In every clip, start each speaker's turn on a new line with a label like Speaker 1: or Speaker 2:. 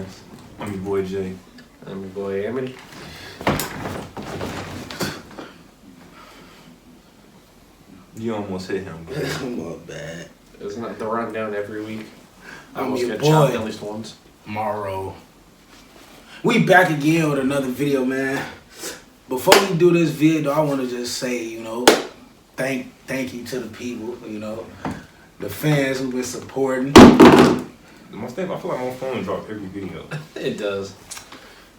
Speaker 1: Fans. I'm your boy Jay.
Speaker 2: I'm your boy Amity.
Speaker 1: You almost hit him, bro.
Speaker 3: My bad.
Speaker 2: Isn't that the rundown every week? I
Speaker 3: I'm
Speaker 2: almost
Speaker 3: your
Speaker 2: get
Speaker 3: boy.
Speaker 2: chopped at least once.
Speaker 3: Morrow. We back again with another video, man. Before we do this video, I want to just say, thank you to the people, the fans who've been supporting.
Speaker 1: I feel like my phone dropped every video.
Speaker 2: It does.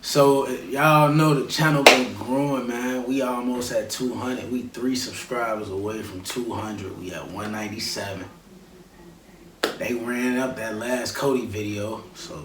Speaker 3: So y'all know the channel been growing, man. We almost at 200. We 3 subscribers away from 200. We at 197. They ran up that last Cody video, so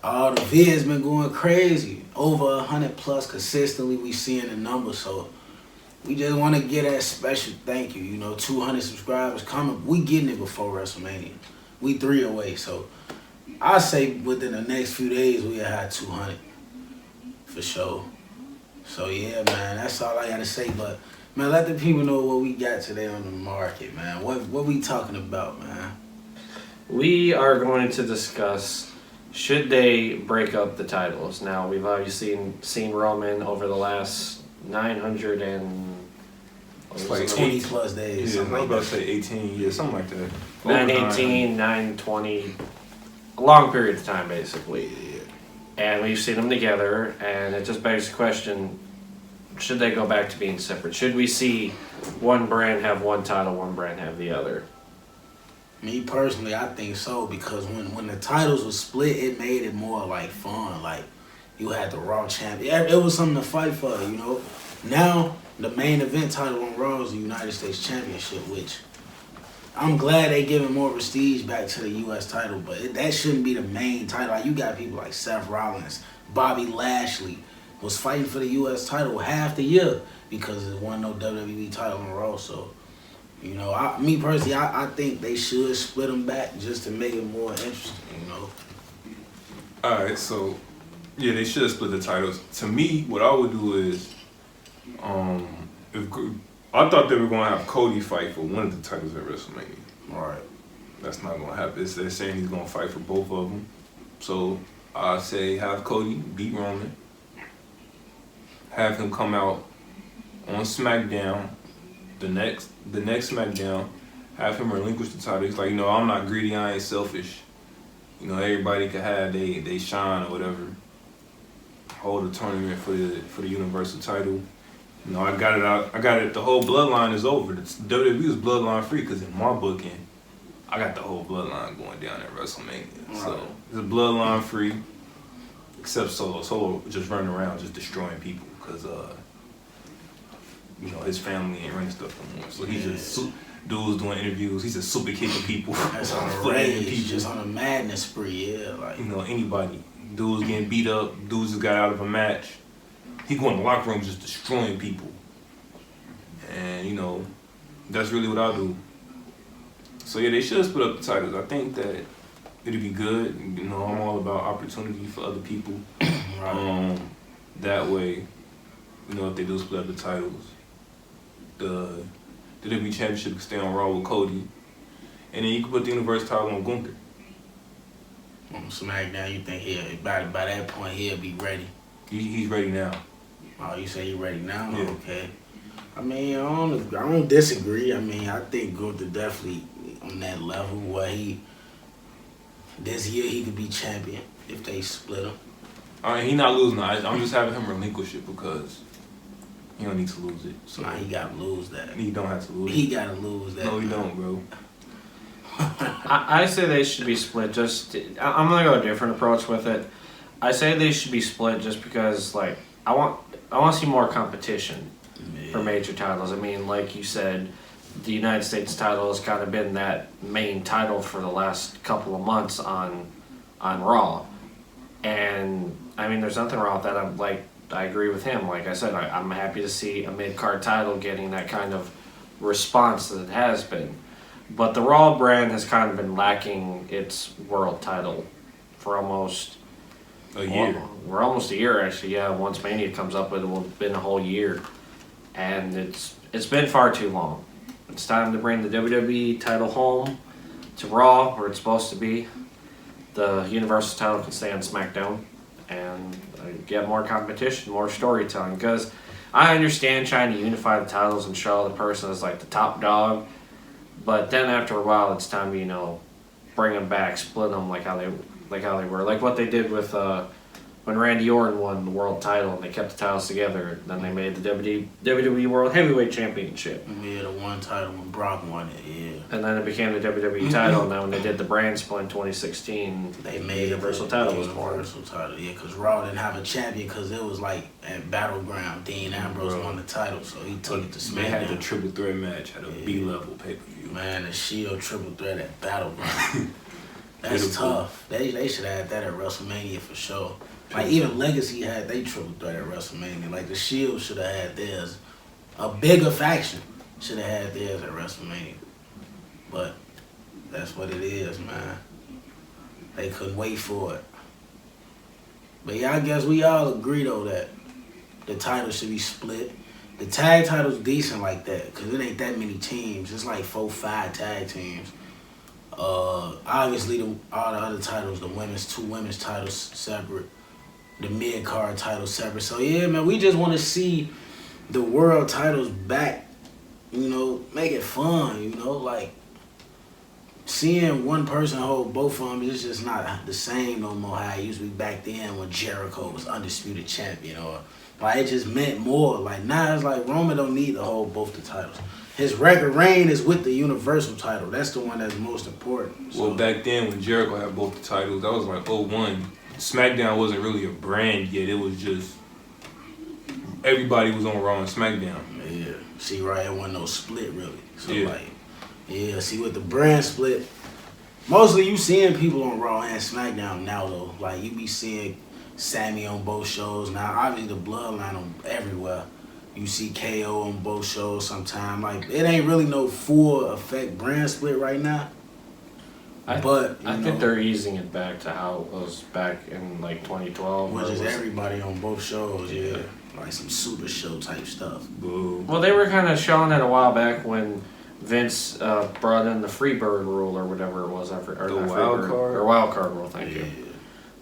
Speaker 3: all the vids been going crazy. Over 100 plus consistently. We seeing the numbers, so we just want to get that special thank you. 200 subscribers coming. We getting it before WrestleMania. We 3 away, so I say within the next few days we'll have 200 for sure. So yeah, man, that's all I gotta say. But man, let the people know what we got today on the market, man. What we talking about, man?
Speaker 2: We are going to discuss should they break up the titles. Now we've obviously seen Roman over the last 900 and
Speaker 1: it's like
Speaker 3: 20 plus days.
Speaker 1: Yeah, I was about to say 18 years, something like that.
Speaker 2: 918, 920, a long period of time basically.
Speaker 3: Yeah.
Speaker 2: And we've seen them together, and it just begs the question, should they go back to being separate? Should we see one brand have one title, one brand have the other?
Speaker 3: Me personally, I think so, because when the titles were split, it made it more like fun. Like you had the Raw champion. It was something to fight for, Now the main event title on Raw is the United States Championship, which I'm glad they giving more prestige back to the U.S. title, but that shouldn't be the main title. Like, you got people like Seth Rollins, Bobby Lashley was fighting for the U.S. title half the year because there wasn't no WWE title on Raw. So, me personally, I think they should split them back just to make it more interesting,
Speaker 1: Alright, so yeah, they should split the titles. To me, what I would do is, I thought they were going to have Cody fight for one of the titles at WrestleMania.
Speaker 3: Right.
Speaker 1: That's not going to happen. They're saying he's going to fight for both of them. So I say have Cody beat Roman. Have him come out on SmackDown, the next SmackDown. Have him relinquish the title. He's like, I'm not greedy. I ain't selfish. Everybody can have they shine or whatever. Hold a tournament for the Universal title. I got it out. I got it. The whole bloodline is over. WWE is bloodline free because in my booking, I got the whole bloodline going down at WrestleMania. Right. So it's a bloodline free, except Solo. Solo just running around just destroying people because his family ain't running stuff no more. So he's just dudes doing interviews. He's just super kicking people.
Speaker 3: That's on a rage. He's just on a madness spree. Yeah, like
Speaker 1: anybody. Dudes getting beat up. Dudes just got out of a match. He go in the locker room just destroying people. And, that's really what I do. So, yeah, they should split up the titles. I think that it'd be good. I'm all about opportunity for other people.
Speaker 3: Right.
Speaker 1: That way, if they do split up the titles, the WWE Championship can stay on Raw with Cody. And then you can put the Universal title on Gunther.
Speaker 3: On SmackDown, you think by that point he'll be ready?
Speaker 1: He's ready now.
Speaker 3: Oh, you say he's ready now?
Speaker 1: Yeah.
Speaker 3: Okay. I don't disagree. I think Gunther definitely on that level where this year he could be champion if they split him.
Speaker 1: He not losing. I'm just having him relinquish it because he don't need to lose it. So
Speaker 3: he gotta lose that.
Speaker 1: He don't have to lose it.
Speaker 3: He gotta lose that.
Speaker 1: No, he don't, bro.
Speaker 2: I say they should be split. I'm gonna go a different approach with it. I say they should be split just because, I want to see more competition for major titles. Like you said, the United States title has kind of been that main title for the last couple of months on Raw, and there's nothing wrong with that. I agree with him. Like I said, I'm happy to see a mid-card title getting that kind of response that it has been, but the Raw brand has kind of been lacking its world title for almost
Speaker 1: a year.
Speaker 2: We're almost a year, actually. Yeah, once Mania comes up, it will have been a whole year, and it's been far too long. It's time to bring the WWE title home to Raw, where it's supposed to be, the Universal title can stay on SmackDown and get more competition, more storytelling. Because I understand trying to unify the titles and show the person as like the top dog, but then after a while, it's time to bring them back, split them like how they were, like what they did with when Randy Orton won the world title and they kept the titles together. Then they made the WWE World Heavyweight Championship.
Speaker 3: Yeah, the one title when Brock won it, yeah.
Speaker 2: And then it became the WWE title. And then when they did the brand split in 2016,
Speaker 3: They
Speaker 2: the
Speaker 3: made
Speaker 2: Universal title was born.
Speaker 3: Universal title, yeah, because Raw didn't have a champion because it was like at Battleground. Dean Ambrose won the title, so he took it to
Speaker 1: They had the
Speaker 3: SmackDown.
Speaker 1: triple threat match at a B-level pay-per-view.
Speaker 3: Man, the Shield triple threat at Battleground. That's
Speaker 1: Beautiful.
Speaker 3: tough. They should have had that at WrestleMania for sure. Like even Legacy had they triple threat at WrestleMania. Like the Shield should have had theirs. A bigger faction should have had theirs at WrestleMania. But that's what it is, man. They couldn't wait for it. But yeah, I guess we all agree though that the title should be split. The tag title's decent like that because it ain't that many teams. It's like 4-5 tag teams. Obviously all the other titles, two women's titles separate. The mid-card title separate. So yeah, man, we just want to see the world titles back, make it fun, like seeing one person hold both of them is just not the same no more how it used to be back then when Jericho was undisputed champion, or like it just meant more. Like now it's like Roman don't need to hold both the titles. His record reign is with the Universal title. That's the one that's most important. So,
Speaker 1: Well, back then when Jericho had both the titles, that was like 01. SmackDown wasn't really a brand yet. It was just everybody was on Raw and SmackDown.
Speaker 3: yeah. See, right, it wasn't no split really. So
Speaker 1: Yeah.
Speaker 3: see with the brand split, mostly you seeing people on Raw and SmackDown now though. Like you be seeing Sammy on both shows now. Obviously the Bloodline on everywhere. You see KO on both shows sometime. Like it ain't really no full effect brand split right now.
Speaker 2: I think they're easing it back to how it was back in like 2012.
Speaker 3: Which
Speaker 2: where
Speaker 3: is
Speaker 2: it was-
Speaker 3: everybody on both shows, yeah. Like some super show type stuff.
Speaker 1: Boo.
Speaker 2: Well, they were kind of showing it a while back when Vince brought in the Freebird rule or whatever it was. Or
Speaker 1: The
Speaker 2: not
Speaker 1: wild
Speaker 2: Freebird,
Speaker 1: card?
Speaker 2: or wild card rule. Thank you.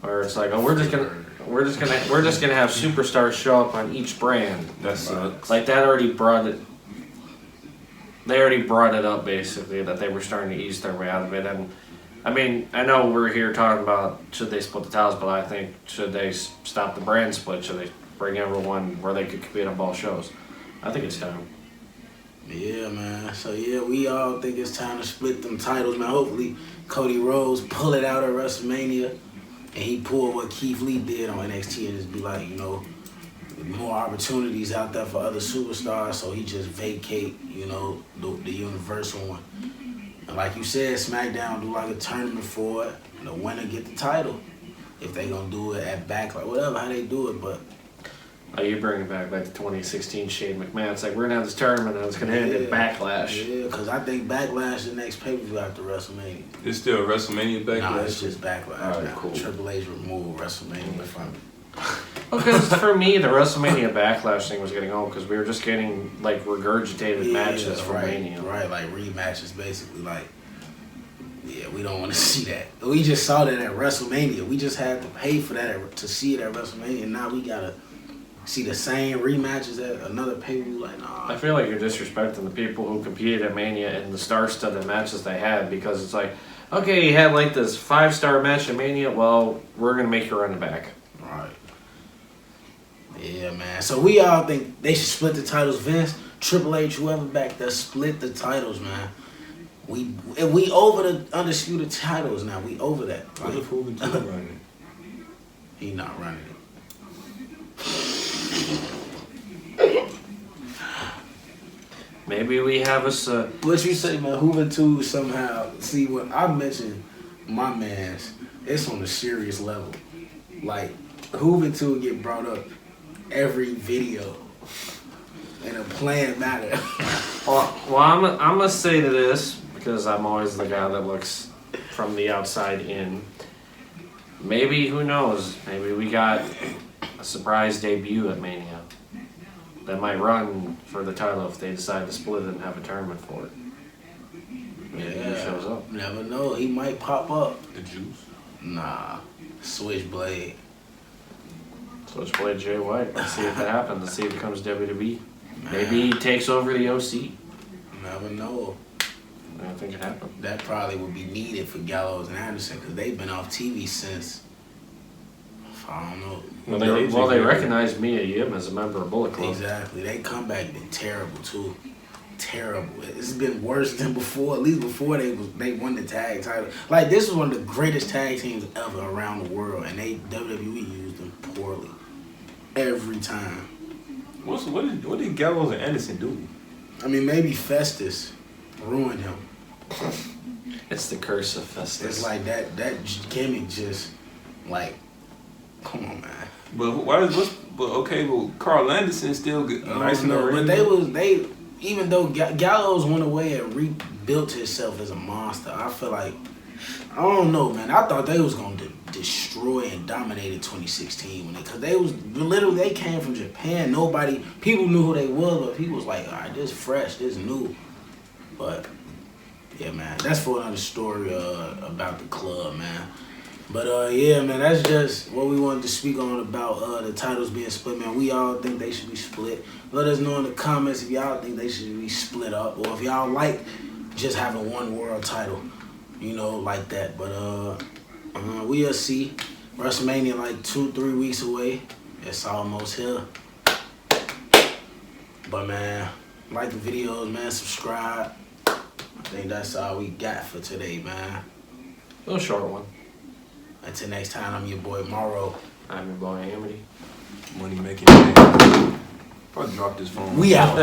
Speaker 2: Where it's like, oh, we're just gonna have superstars show up on each brand.
Speaker 1: That sucks.
Speaker 2: Like that already brought it. They already brought it up basically that they were starting to ease their way out of it, and I mean, I know we're here talking about should they split the titles, but I think should they stop the brand split? Should they bring everyone where they could compete on both shows? I think it's time.
Speaker 3: Yeah, man. So yeah, we all think it's time to split them titles, man. Hopefully Cody Rhodes pull it out at WrestleMania and he pull what Keith Lee did on NXT and just be like, more opportunities out there for other superstars, so he just vacate, the Universal one. And like you said, SmackDown do like a tournament for it, and the winner get the title. If they gonna do it at Backlash, whatever, how they do it, but
Speaker 2: Oh, you bring it back like the 2016 Shane McMahon. It's like we're gonna have this tournament and it's gonna end in Backlash.
Speaker 3: Yeah, because I think Backlash is the next pay-per-view after WrestleMania.
Speaker 1: It's still a WrestleMania Backlash.
Speaker 3: No, it's just Backlash
Speaker 1: Alright,
Speaker 3: now.
Speaker 1: cool.
Speaker 3: Triple H removed WrestleMania from it.
Speaker 2: Because for me, the WrestleMania Backlash thing was getting old because we were just getting like regurgitated matches from Mania.
Speaker 3: Right, like rematches basically. Like, yeah, we don't want to see that. We just saw that at WrestleMania. We just had to pay for that to see it at WrestleMania. And now we gotta see the same rematches at another pay-per-view. Like, nah.
Speaker 2: I feel like you're disrespecting the people who competed at Mania and the star-studded matches they had because it's like, okay, you had like this 5-star match at Mania. Well, we're gonna make you run it back.
Speaker 3: Right. Yeah, man. So we all think they should split the titles. Vince, Triple H, whoever back there, split the titles, man. We over the undisputed titles now. We over that.
Speaker 1: What if Hogan T running?
Speaker 3: He not running it.
Speaker 2: Maybe we have us a...
Speaker 3: What you say, man? Hoover too somehow. See, when I mentioned my man's, it's on a serious level. Like, Hoover too get brought up every video in a planned manner.
Speaker 2: Well, I'm gonna say to this because I'm always the guy that looks from the outside in. Maybe, who knows? Maybe we got a surprise debut at Mania that might run for the title if they decide to split it and have a tournament for it. Maybe he shows up.
Speaker 3: Never know. He might pop up.
Speaker 1: The juice.
Speaker 3: Nah, Switchblade.
Speaker 2: Switchblade Jay White. Let's see if it happens. Let's see if it becomes WWE. Maybe he takes over the OC.
Speaker 3: Never know.
Speaker 2: I don't think it happened.
Speaker 3: That probably would be needed for Gallows and Anderson because they've been off TV since, I don't know.
Speaker 2: Well, they recognized Mia Yim as a member of Bullet Club.
Speaker 3: Exactly. They comeback been terrible too. Terrible. It's been worse than before. At least before they won the tag title. Like this was one of the greatest tag teams ever around the world, and WWE used them poorly every time.
Speaker 1: What did Gallows and Anderson do?
Speaker 3: I mean, maybe Festus ruined him.
Speaker 2: It's the curse of Festus.
Speaker 3: It's like that gimmick just like, come on, man.
Speaker 1: But Carl Anderson still good. Nice enough.
Speaker 3: But they even though Gallows went away and rebuilt himself as a monster, I feel like, I don't know, man. I thought they was gonna destroy and dominate in 2016 because they came from Japan. People knew who they was, but people was like, all right, this fresh, this new. But yeah, man, that's for another story about the club, man. But yeah, man, that's just what we wanted to speak on about the titles being split, man. We all think they should be split. Let us know in the comments if y'all think they should be split up or if y'all like just having one world title, like that. But we'll see. WrestleMania like 2-3 weeks away. It's almost here. But man, like the videos, man. Subscribe. I think that's all we got for today, man.
Speaker 2: A little short one.
Speaker 3: Until next time, I'm your boy Morrow.
Speaker 2: I'm your boy Amity.
Speaker 1: Money making. Probably drop this phone.
Speaker 3: We out.